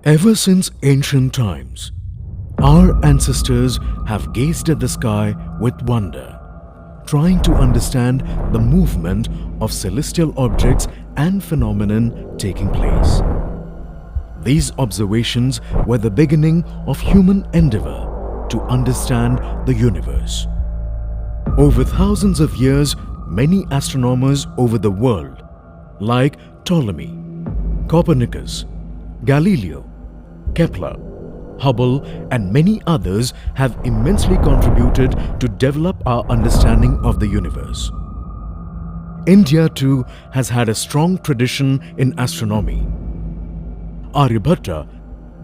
Ever since ancient times, our ancestors have gazed at the sky with wonder, trying to understand the movement of celestial objects and phenomenon taking place. These observations were the beginning of human endeavor to understand the universe. Over thousands of years, many astronomers over the world, like Ptolemy, Copernicus, Galileo, Kepler, Hubble and many others have immensely contributed to develop our understanding of the universe. India too has had a strong tradition in astronomy. Aryabhatta,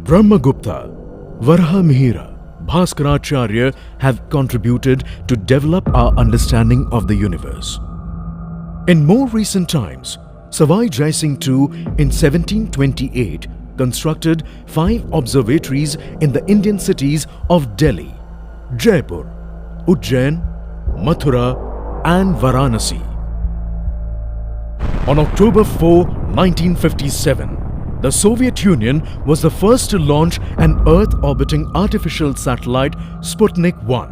Brahmagupta, Varahamihira, Bhaskaracharya have contributed to develop our understanding of the universe. In more recent times, Savai Jai Singh too in 1728 constructed 5 observatories in the Indian cities of Delhi, Jaipur, Ujjain, Mathura and Varanasi. On October 4, 1957, the Soviet Union was the first to launch an Earth-orbiting artificial satellite Sputnik 1.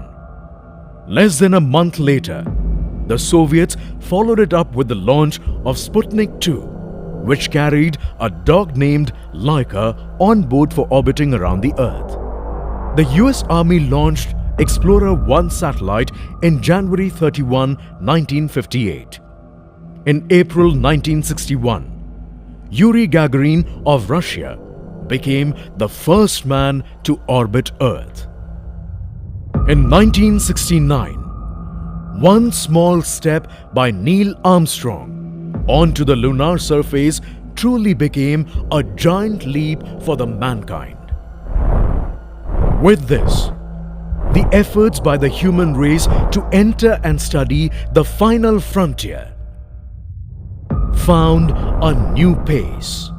Less than a month later, the Soviets followed it up with the launch of Sputnik 2, which carried a dog named Laika on board for orbiting around the Earth. The US Army launched Explorer-1 satellite in January 31, 1958. In April 1961, Yuri Gagarin of Russia became the first man to orbit Earth. In 1969, one small step by Neil Armstrong onto the lunar surface truly became a giant leap for the mankind. With this, the efforts by the human race to enter and study the final frontier found a new pace.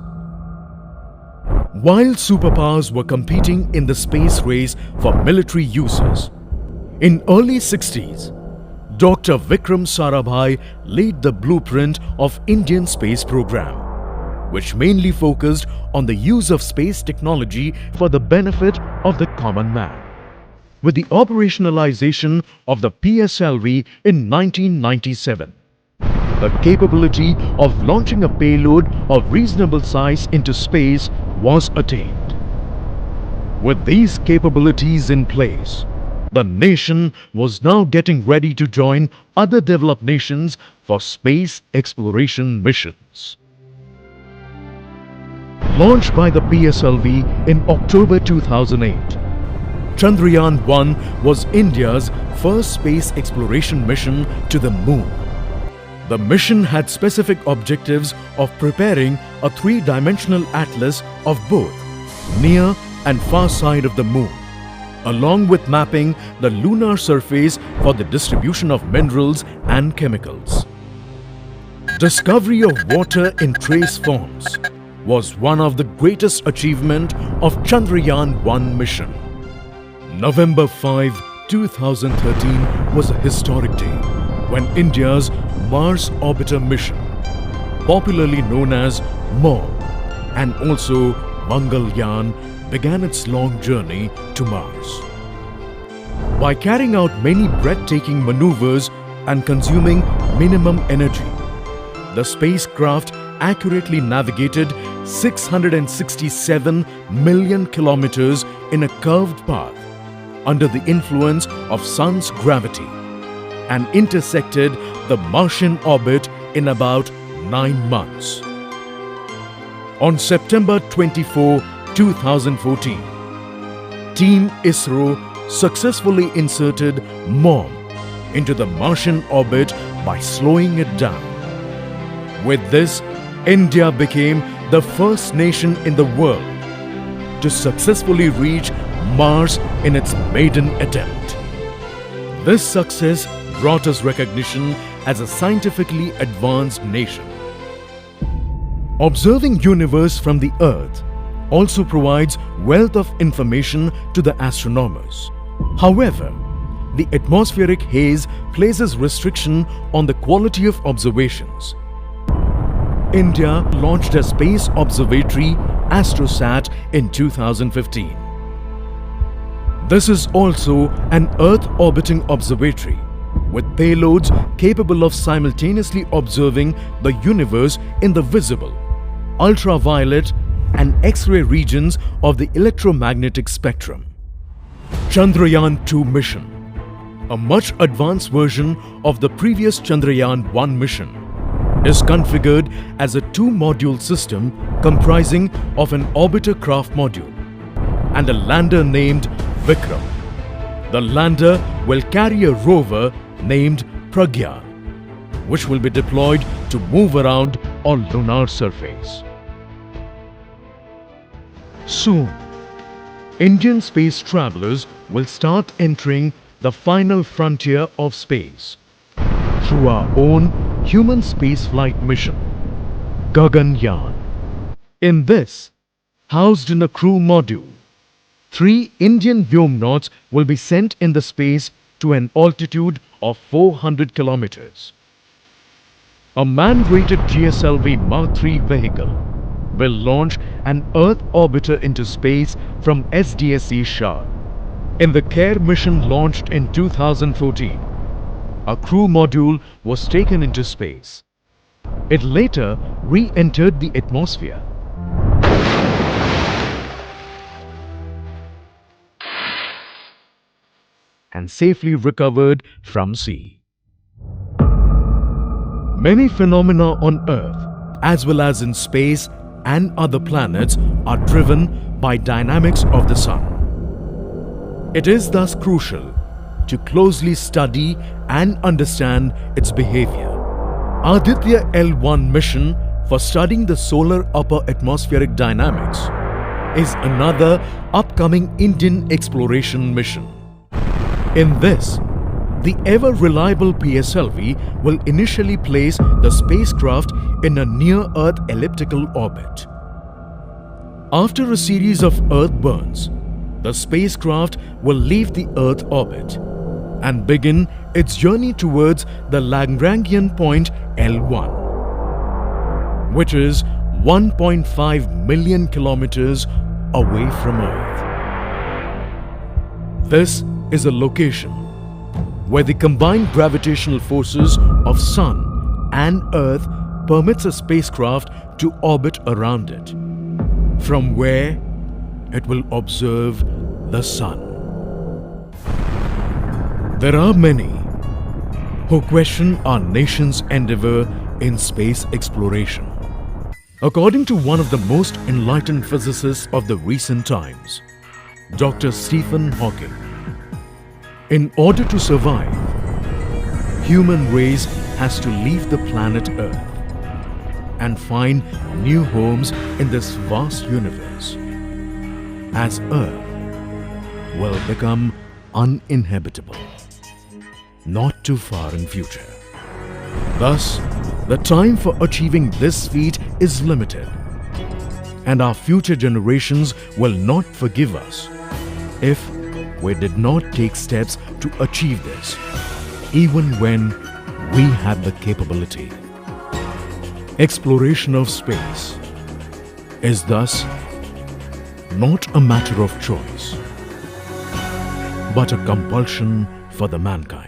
While superpowers were competing in the space race for military uses, in early 60s, Dr. Vikram Sarabhai laid the blueprint of Indian space program, which mainly focused on the use of space technology for the benefit of the common man. With the operationalization of the PSLV in 1997, the capability of launching a payload of reasonable size into space was attained. With these capabilities in place, the nation was now getting ready to join other developed nations for space exploration missions. Launched by the PSLV in October 2008, Chandrayaan-1 was India's first space exploration mission to the moon. The mission had specific objectives of preparing a 3-dimensional atlas of both near and far side of the moon, along with mapping the lunar surface for the distribution of minerals and chemicals. Discovery of water in trace forms was one of the greatest achievements of Chandrayaan-1 mission. November 5, 2013 was a historic day when India's Mars Orbiter mission, popularly known as MOM and also Mangalyaan, began its long journey to Mars. By carrying out many breathtaking maneuvers and consuming minimum energy, the spacecraft accurately navigated 667 million kilometers in a curved path under the influence of Sun's gravity and intersected the Martian orbit in about 9 months. On September 24, 2014, Team ISRO successfully inserted MOM into the Martian orbit by slowing it down. With this, India became the first nation in the world to successfully reach Mars in its maiden attempt. This success brought us recognition as a scientifically advanced nation. Observing universe from the Earth also provides wealth of information to the astronomers. However, the atmospheric haze places restriction on the quality of observations. India launched a space observatory astrosat in 2015. This is also an Earth-orbiting observatory with payloads capable of simultaneously observing the universe in the visible, ultraviolet and X-ray regions of the electromagnetic spectrum. Chandrayaan-2 mission, a much advanced version of the previous Chandrayaan-1 mission, is configured as a two-module system comprising of an orbiter craft module and a lander named Vikram. The lander will carry a rover named Pragyan, which will be deployed to move around on lunar surface. Soon, Indian space travelers will start entering the final frontier of space through our own human spaceflight mission, Gaganyaan. In this, housed in a crew module, 3 Indian Vyomnauts will be sent in the space to an altitude of 400 kilometers. A man-rated GSLV Mark III vehicle will launch an Earth orbiter into space from SDSC Shah. In the CARE mission launched in 2014, a crew module was taken into space. It later re-entered the atmosphere and safely recovered from sea. Many phenomena on Earth, as well as in space and other planets, are driven by dynamics of the Sun. It is thus crucial to closely study and understand its behavior. Aditya L1 mission for studying the solar upper atmospheric dynamics is another upcoming Indian exploration mission. In this, the ever-reliable PSLV will initially place the spacecraft in a near-Earth elliptical orbit. After a series of Earth burns, the spacecraft will leave the Earth orbit and begin its journey towards the Lagrangian point L1, which is 1.5 million kilometers away from Earth. This is a location where the combined gravitational forces of Sun and Earth permits a spacecraft to orbit around it, from where it will observe the Sun. There are many who question our nation's endeavor in space exploration. According to one of the most enlightened physicists of the recent times, Dr. Stephen Hawking, in order to survive, human race has to leave the planet Earth and find new homes in this vast universe, as Earth will become uninhabitable not too far in future. Thus, the time for achieving this feat is limited, and our future generations will not forgive us if we did not take steps to achieve this, even when we had the capability. Exploration of space is thus not a matter of choice, but a compulsion for the mankind.